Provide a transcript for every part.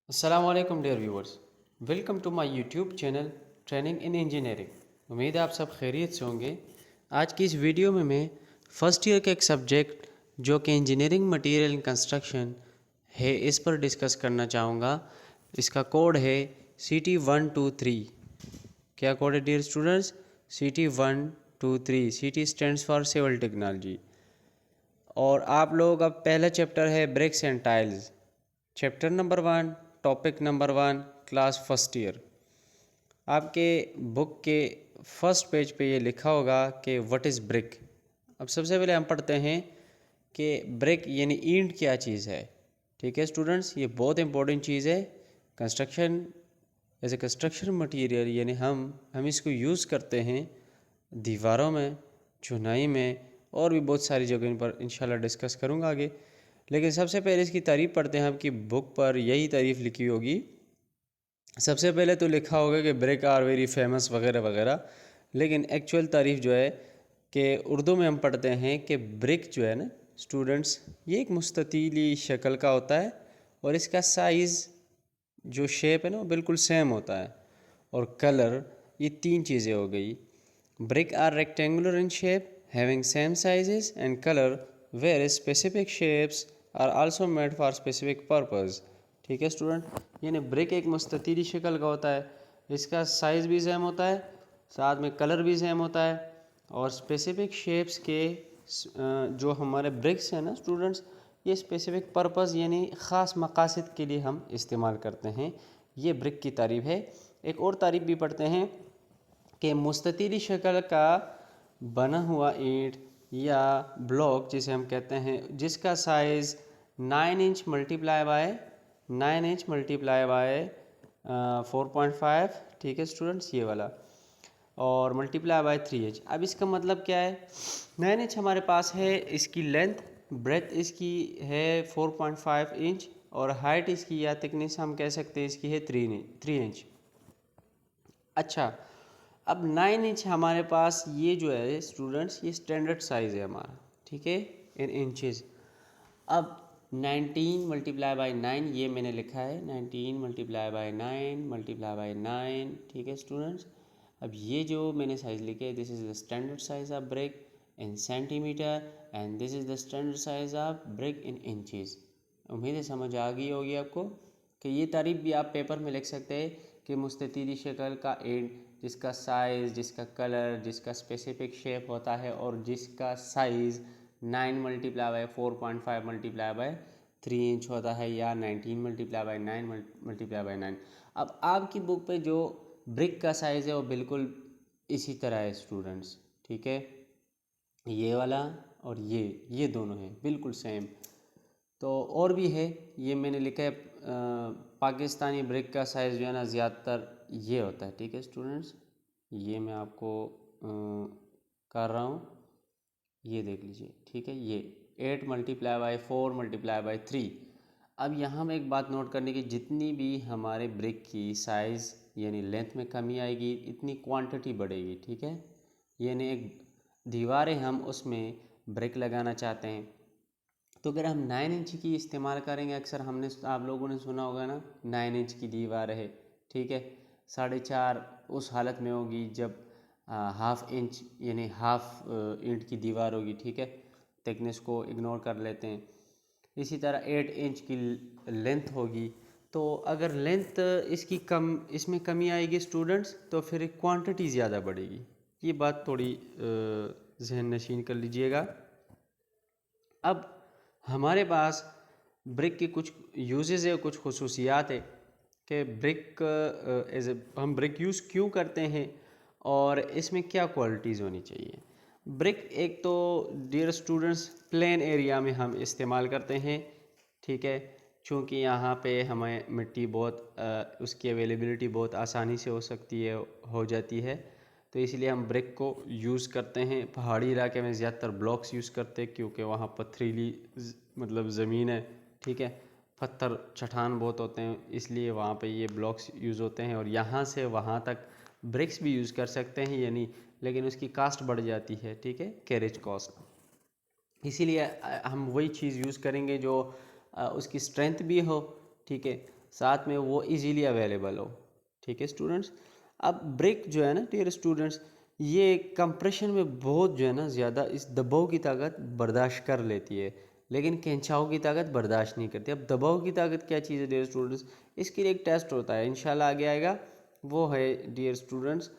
Aslam dear viewers, welcome to my YouTube channel training in engineering. उम्मीद है आप सब खैरियत से होंगे। आज की इस वीडियो में मैं फ़र्स्ट ईयर का एक सब्जेक्ट जो कि इंजीनियरिंग मटेरियल एंड कंस्ट्रक्शन है इस पर डिस्कस करना चाहूँगा। इसका कोड है CT123। क्या कोड है dear students? CT123। CT stands for civil technology. और आप लोग अब पहला चैप्टर है bricks and tiles, chapter number 1, topic number 1, class first year. आपके बुक के फर्स्ट पेज पे ये लिखा होगा कि व्हाट इज़ ब्रिक। अब सबसे पहले हम पढ़ते हैं कि ब्रिक यानी ईंट क्या चीज़ है। ठीक है स्टूडेंट्स, ये बहुत इंपॉर्टेंट चीज़ है। Construction as a construction material यानी हम इसको यूज़ करते हैं दीवारों में, चुनाई में और भी बहुत सारी जगहों पर इंशाल्लाह डिस्कस करूँगा आगे। लेकिन सबसे पहले इसकी तारीफ़ पढ़ते हैं। आपकी बुक पर यही तारीफ़ लिखी होगी। सबसे पहले तो लिखा होगा कि ब्रिक आर वेरी फेमस वगैरह वगैरह, लेकिन एक्चुअल तारीफ़ जो है कि उर्दू में हम पढ़ते हैं कि ब्रिक जो है ना स्टूडेंट्स, ये एक मुस्ततीली शक्ल का होता है और इसका साइज़ जो शेप है ना वो बिल्कुल सेम होता है। और कलर, ये तीन चीज़ें हो गई। Brick are rectangular in shape having same sizes and colour where specific shapes are also made for specific purpose. ठीक है स्टूडेंट, यानी ब्रिक एक मुस्ततीली शक्ल का होता है, इसका साइज़ भी सेम होता है, साथ में कलर भी सेम होता है और स्पेसिफिक शेप्स के जो हमारे ब्रिक्स हैं ना स्टूडेंट्स, ये स्पेसिफिक पर्पस यानी ख़ास मकासद के लिए हम इस्तेमाल करते हैं। ये ब्रिक की तारीफ़ है। एक और तारीफ़ भी पढ़ते हैं कि मुस्ततीली शक्ल का बना हुआ ईंट या ब्लॉक जिसे हम कहते हैं, जिसका साइज़ 9 इंच मल्टीप्लाई बाय 4.5, ठीक है स्टूडेंट्स, ये वाला, और मल्टीप्लाई बाय 3 इंच। अब इसका मतलब क्या है? 9 इंच हमारे पास है इसकी लेंथ, ब्रेथ इसकी है 4.5 इंच और हाइट इसकी या थिकनेस हम कह सकते हैं इसकी है 3 इंच। अच्छा, अब 9 इंच हमारे पास ये जो है स्टूडेंट्स, ये स्टैंडर्ड साइज़ है हमारा, ठीक है, इन इंचज़। अब 19 मल्टीप्लाई बाय 9 ये मैंने लिखा है, 19 मल्टीप्लाई बाय 9 मल्टीप्लाई बाय 9, ठीक है स्टूडेंट्स। अब ये जो मैंने साइज़ लिखे है, this is the standard size of brick in centimetre and this is the standard size of brick in inches. उम्मीद है समझ आ गई होगी आपको कि ये तारीफ़ भी आप पेपर में लिख सकते हैं कि मुस्ततीली शक्ल का ईंट जिसका साइज़, जिसका कलर, जिसका स्पेसिफिक शेप होता है और जिसका size 9 multiply by 4.5 multiply by 3 inch होता है, या 19 मल्टीप्लाई बाय 9 मल्टीप्लाई बाय 9। अब आपकी बुक पे जो ब्रिक का साइज़ है वो बिल्कुल इसी तरह है स्टूडेंट्स, ठीक है, ये वाला और ये दोनों हैं बिल्कुल सेम। तो और भी है, ये मैंने लिखा है पाकिस्तानी ब्रिक का साइज़ जो है ना ज़्यादातर ये होता है, ठीक है स्टूडेंट्स। ये मैं आपको कर रहा हूँ, ये देख लीजिए, ठीक है, ये 8 मल्टीप्लाई बाय 4 मल्टीप्लाई बाय 3। अब यहाँ में एक बात नोट करने की, जितनी भी हमारे ब्रिक की साइज़ यानी लेंथ में कमी आएगी इतनी क्वांटिटी बढ़ेगी, ठीक है। यानी एक दीवारें हम उसमें ब्रिक लगाना चाहते हैं तो अगर हम 9 इंच की इस्तेमाल करेंगे, अक्सर हमने आप लोगों ने सुना होगा ना, 9 इंच की दीवार है, ठीक है, 4.5 उस हालत में होगी जब हाफ इंच यानी हाफ ईंट की दीवार होगी, ठीक है, थिकनेस को इग्नोर कर लेते हैं। इसी तरह 8 इंच की लेंथ होगी, तो अगर लेंथ इसकी इसमें कमी आएगी स्टूडेंट्स, तो फिर क्वांटिटी ज़्यादा बढ़ेगी। ये बात थोड़ी जहन नशीन कर लीजिएगा। अब हमारे पास ब्रिक की कुछ यूजेस है, कुछ खसूसियात है कि ब्रिक हम ब्रिक यूज़ क्यों करते हैं और इसमें क्या क्वालिटीज़ होनी चाहिए। ब्रिक एक तो डियर स्टूडेंट्स प्लेन एरिया में हम इस्तेमाल करते हैं, ठीक है, चूँकि यहाँ पे हमें मिट्टी बहुत उसकी अवेलेबिलिटी बहुत आसानी से हो सकती है, हो जाती है, तो इसलिए हम ब्रिक को यूज़ करते हैं। पहाड़ी इलाके में ज़्यादातर ब्लॉक्स यूज़ करते हैं क्योंकि वहाँ पथरीली मतलब ज़मीन है, ठीक है, पत्थर चट्टान बहुत होते हैं, इसलिए वहाँ पे ये ब्लॉक्स यूज़ होते हैं। और यहाँ से वहाँ तक ब्रिक्स भी यूज़ कर सकते हैं यानी, लेकिन उसकी कास्ट बढ़ जाती है, ठीक है, कैरेज कॉस्ट। इसीलिए हम वही चीज़ यूज़ करेंगे जो उसकी स्ट्रेंथ भी हो, ठीक है, साथ में वो इजीली अवेलेबल हो। ठीक है स्टूडेंट्स। अब ब्रिक जो है ना डियर स्टूडेंट्स, ये कंप्रेशन में बहुत जो है ना ज़्यादा इस दबाव की ताकत बर्दाश्त कर लेती है, लेकिन खिंचाव की ताकत बर्दाश्त नहीं करती। अब दबाव की ताकत क्या चीज़ है डियर स्टूडेंट्स, इसके लिए एक टेस्ट होता है, इंशाल्लाह आगे आएगा। वो है dear students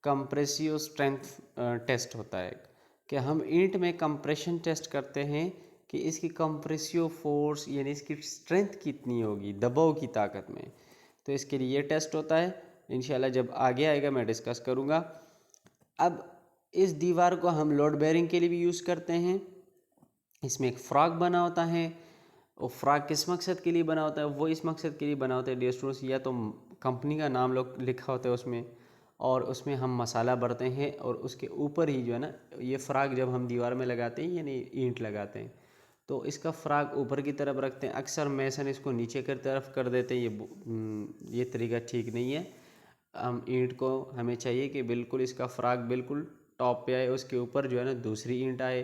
compressive strength test होता है कि हम ईंट में कंप्रेशन टेस्ट करते हैं कि इसकी कंप्रेसिव फोर्स यानी इसकी स्ट्रेंथ कितनी होगी दबाव की ताकत में। तो इसके लिए ये टेस्ट होता है, इंशाल्लाह जब आगे आएगा मैं डिस्कस करूँगा। अब इस दीवार को हम लोड बेयरिंग के लिए भी यूज़ करते हैं। इसमें एक फ्रॉक बना होता है, और फ्रॉक किस मकसद के लिए बना होता है, वो इस मकसद के लिए बना होता है डियर स्टूडेंट्स, या तो कंपनी का नाम लोग लिखा होता है उसमें, और उसमें हम मसाला भरते हैं, और उसके ऊपर ही जो है ना ये फ्रॉक जब हम दीवार में लगाते हैं यानी ईंट लगाते हैं तो इसका फ्रॉक ऊपर की तरफ रखते हैं। अक्सर मैसन इसको नीचे की तरफ कर देते हैं, ये तरीका ठीक नहीं है। हम ईंट को हमें चाहिए कि बिल्कुल इसका फ्रॉक बिल्कुल टॉप पे आए, उसके ऊपर जो है ना दूसरी ईंट आए,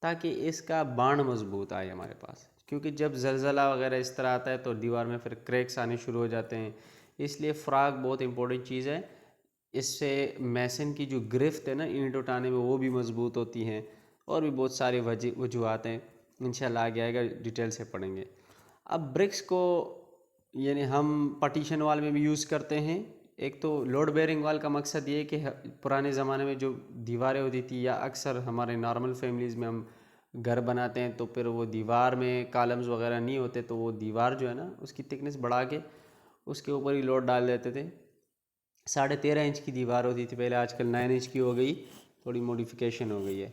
ताकि इसका बाण मजबूत आए हमारे पास। क्योंकि जब जलजला वगैरह इस तरह आता है तो दीवार में फिर क्रैक्स आने शुरू हो जाते हैं, इसलिए फ्रॉक बहुत इंपॉर्टेंट चीज़ है। इससे मैसन की जो गिरफ्त है ना ईंट उठाने में वो भी मजबूत होती हैं, और भी बहुत सारी वजूहत हैं, इंशाल्लाह आगे आएगा डिटेल से पढ़ेंगे। अब ब्रिक्स को यानी हम पार्टीशन वाल में भी यूज़ करते हैं। एक तो लोड बेयरिंग वाल का मकसद ये है कि पुराने ज़माने में जो दीवारें होती थी, या अक्सर हमारे नॉर्मल फैमिलीज़ में हम घर बनाते हैं तो फिर वो दीवार में कॉलम्स वगैरह नहीं होते, तो वो दीवार जो है ना उसकी थिकनेस बढ़ा के उसके ऊपर ही लोड डाल देते थे। 13.5 इंच की दीवार होती थी पहले, आजकल 9 इंच की हो गई, थोड़ी मॉडिफिकेशन हो गई है।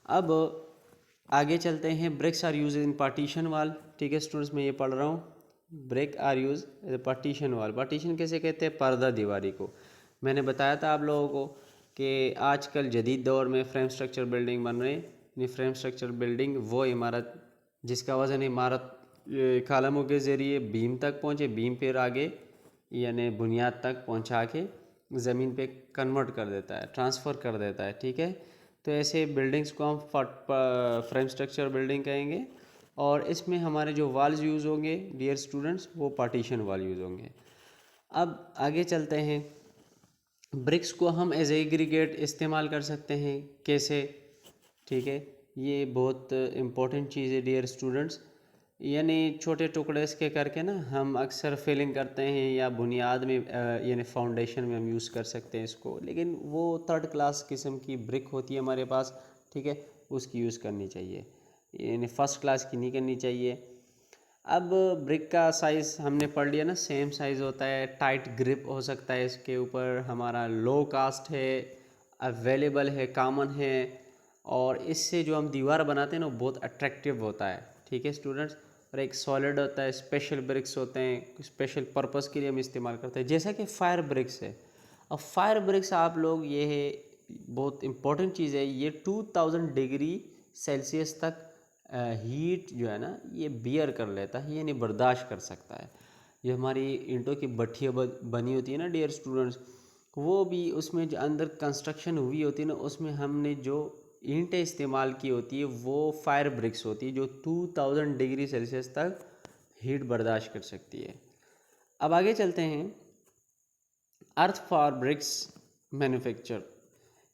अब आगे चलते हैं। Bricks are use in partition wall. ठीक है स्टूडेंट्स, मैं ये पढ़ रहा हूँ, brick are use partition wall. Partition कैसे कहते हैं, पर्दा दीवारी को। मैंने बताया था आप लोगों को कि आजकल जदीद दौर में फ्रेम स्ट्रक्चर बिल्डिंग बन रहे हैं। फ्रेम स्ट्रक्चर बिल्डिंग वो इमारत जिसका वज़न इमारत कालमों के ज़रिए बीम तक पहुँचे, बीम फिर आगे यानी बुनियाद तक पहुँचा के ज़मीन पे कन्वर्ट कर देता है, ट्रांसफ़र कर देता है। ठीक है, तो ऐसे बिल्डिंग्स को हम फ्रेम स्ट्रक्चर बिल्डिंग कहेंगे, और इसमें हमारे जो वाल्स यूज़ होंगे डियर स्टूडेंट्स वो पार्टीशन वाल यूज़ होंगे। अब आगे चलते हैं। ब्रिक्स को हम एज एग्रीगेट इस्तेमाल कर सकते हैं, कैसे? ठीक है, ये बहुत इम्पोर्टेंट चीज़ है डियर स्टूडेंट्स। यानी छोटे टुकड़े इसके करके ना हम अक्सर फिलिंग करते हैं, या बुनियाद में यानी फाउंडेशन में हम यूज़ कर सकते हैं इसको, लेकिन वो थर्ड क्लास किस्म की ब्रिक होती है हमारे पास। ठीक है, उसकी यूज़ करनी चाहिए, यानी फ़र्स्ट क्लास की नहीं करनी चाहिए। अब ब्रिक का साइज़ हमने पढ़ लिया ना, सेम साइज़ होता है, टाइट ग्रिप हो सकता है इसके ऊपर, हमारा लो कास्ट है, अवेलेबल है, कॉमन है, और इससे जो हम दीवार बनाते हैं ना बहुत अट्रैक्टिव होता है। ठीक है स्टूडेंट्स, और एक सॉलिड होता है, स्पेशल ब्रिक्स होते हैं, स्पेशल पर्पस के लिए हम इस्तेमाल करते हैं, जैसा कि फायर ब्रिक्स है। अब फायर ब्रिक्स आप लोग, ये है बहुत इंपॉर्टेंट चीज़ है, ये 2000 डिग्री सेल्सियस तक हीट जो है ना ये बियर कर लेता है, यानी बर्दाश्त कर सकता है। ये हमारी ईंटों की भट्ठियाँ बनी होती है ना डियर स्टूडेंट्स, वो भी उसमें जो अंदर कंस्ट्रक्शन हुई होती है ना, उसमें हमने जो ईंटें इस्तेमाल की होती है वो फायर ब्रिक्स होती है, जो 2000 डिग्री सेल्सियस तक हीट बर्दाश्त कर सकती है। अब आगे चलते हैं। अर्थ फॉर ब्रिक्स मैन्युफैक्चर,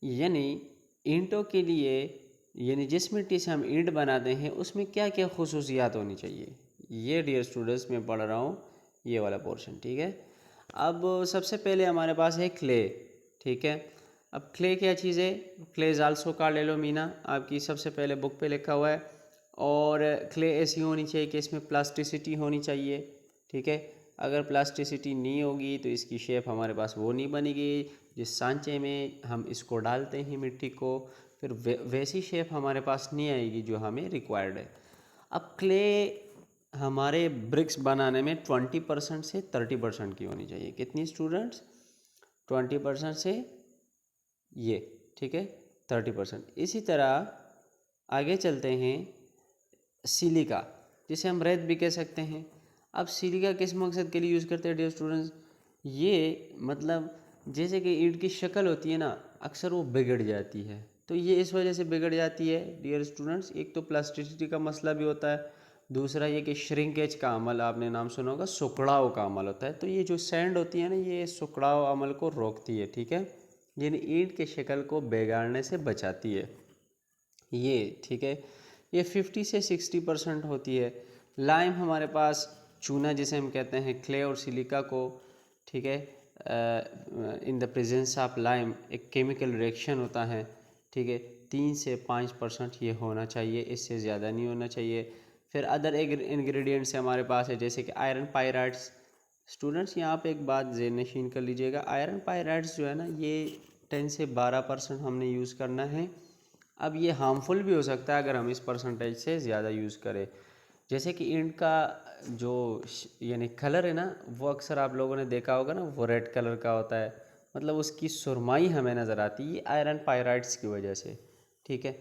यानी ईंटों के लिए, यानी जिस मिट्टी से हम ईंट बनाते हैं उसमें क्या क्या खुसूसियात होनी चाहिए, ये डियर स्टूडेंट्स मैं पढ़ रहा हूँ ये वाला पोर्शन। ठीक है, अब सबसे पहले हमारे पास है क्ले। ठीक है, अब क्ले क्या चीज़ है, clay is also called alumina, आपकी सबसे पहले बुक पे लिखा हुआ है। और क्ले ऐसी होनी चाहिए कि इसमें प्लास्टिसिटी होनी चाहिए। ठीक है, अगर प्लास्टिसिटी नहीं होगी तो इसकी शेप हमारे पास वो नहीं बनेगी जिस सांचे में हम इसको डालते हैं मिट्टी को, फिर वैसी शेप हमारे पास नहीं आएगी जो हमें रिक्वायर्ड है। अब क्ले हमारे ब्रिक्स बनाने में 20% से 30% की होनी चाहिए। कितनी स्टूडेंट्स? 20% से ये, ठीक है, 30%। इसी तरह आगे चलते हैं। सिलिका, जिसे हम रेत भी कह सकते हैं। अब सिलिका किस मकसद के लिए यूज़ करते हैं डियर स्टूडेंट्स? ये मतलब जैसे कि ईंट की शक्ल होती है ना, अक्सर वो बिगड़ जाती है, तो ये इस वजह से बिगड़ जाती है डियर स्टूडेंट्स। एक तो प्लास्टिसिटी का मसला भी होता है, दूसरा ये कि श्रिंकेज का अमल, आपने नाम सुना होगा, सुकड़ाव का अमल होता है। तो ये जो सैंड होती है ना, ये सुकड़ाव अमल को रोकती है, ठीक है, यानी ईंट के शक्ल को बिगाड़ने से बचाती है ये, ठीक है। ये 50 से 60% होती है। लाइम हमारे पास, चूना जिसे हम कहते हैं, क्ले और सिलिका को, ठीक है, in the presence of lime एक केमिकल रिएक्शन होता है, ठीक है, 3 से 5% ये होना चाहिए, इससे ज़्यादा नहीं होना चाहिए। फिर अदर इंग्रेडिएंट्स हमारे पास है, जैसे कि आयरन पायराइड्स। स्टूडेंट्स यहाँ पे एक बात ज़हन नशीन कर लीजिएगा, आयरन पायराइड्स जो है ना, ये 10 से 12% हमने यूज़ करना है। अब ये हार्मफुल भी हो सकता है अगर हम इस परसेंटेज से ज़्यादा यूज़ करें। जैसे कि ईंट का जो यानी कलर है ना, वो अक्सर आप लोगों ने देखा होगा ना, वो रेड कलर का होता है, मतलब उसकी सुरमाई हमें नज़र आती है आयरन पायराइड्स की वजह से, ठीक है।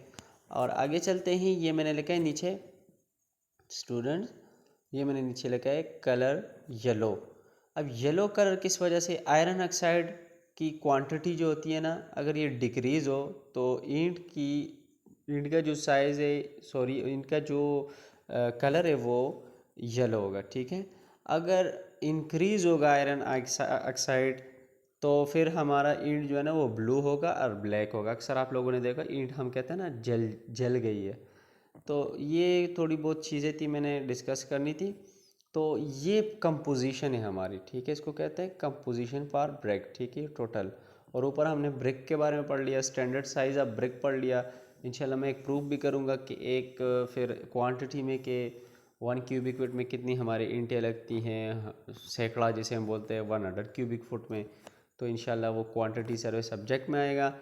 और आगे चलते हैं, ये मैंने लिखा है नीचे स्टूडेंट्स, ये मैंने नीचे लिखा है कलर येलो। अब येलो कलर किस वजह से, आयरन ऑक्साइड की क्वांटिटी जो होती है ना, अगर ये डिक्रीज़ हो तो ईंट का जो साइज़ है, सॉरी, ईंट का जो कलर है वो येलो होगा, ठीक है। अगर इंक्रीज़ होगा आयरन ऑक्साइड तो फिर हमारा ईंट जो है ना वो ब्लू होगा और ब्लैक होगा। अक्सर आप लोगों ने देखा ईंट हम कहते हैं ना जल जल गई है। तो ये थोड़ी बहुत चीज़ें थी मैंने डिस्कस करनी थी। तो ये कंपोजिशन है हमारी, ठीक है, इसको कहते हैं कंपोजिशन फॉर ब्रिक, ठीक है, टोटल। और ऊपर हमने ब्रिक के बारे में पढ़ लिया, स्टैंडर्ड साइज़ ऑफ ब्रिक पढ़ लिया। इंशाल्लाह मैं एक प्रूफ भी करूँगा कि एक फिर क्वांटिटी में कि 1 क्यूबिक फुट में कितनी हमारी ईंटें लगती हैं, सैकड़ा जिसे हम बोलते हैं 100 क्यूबिक फुट में। तो इंशाल्लाह वो क्वांटिटी सर्वे सब्जेक्ट में आएगा।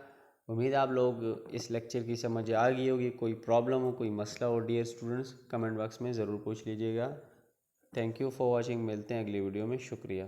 उम्मीद है आप लोग इस लेक्चर की समझ आ गई होगी। कोई प्रॉब्लम हो, कोई मसला हो, डियर स्टूडेंट्स कमेंट बॉक्स में ज़रूर पूछ लीजिएगा। थैंक यू फॉर वॉचिंग, मिलते हैं अगली वीडियो में, शुक्रिया।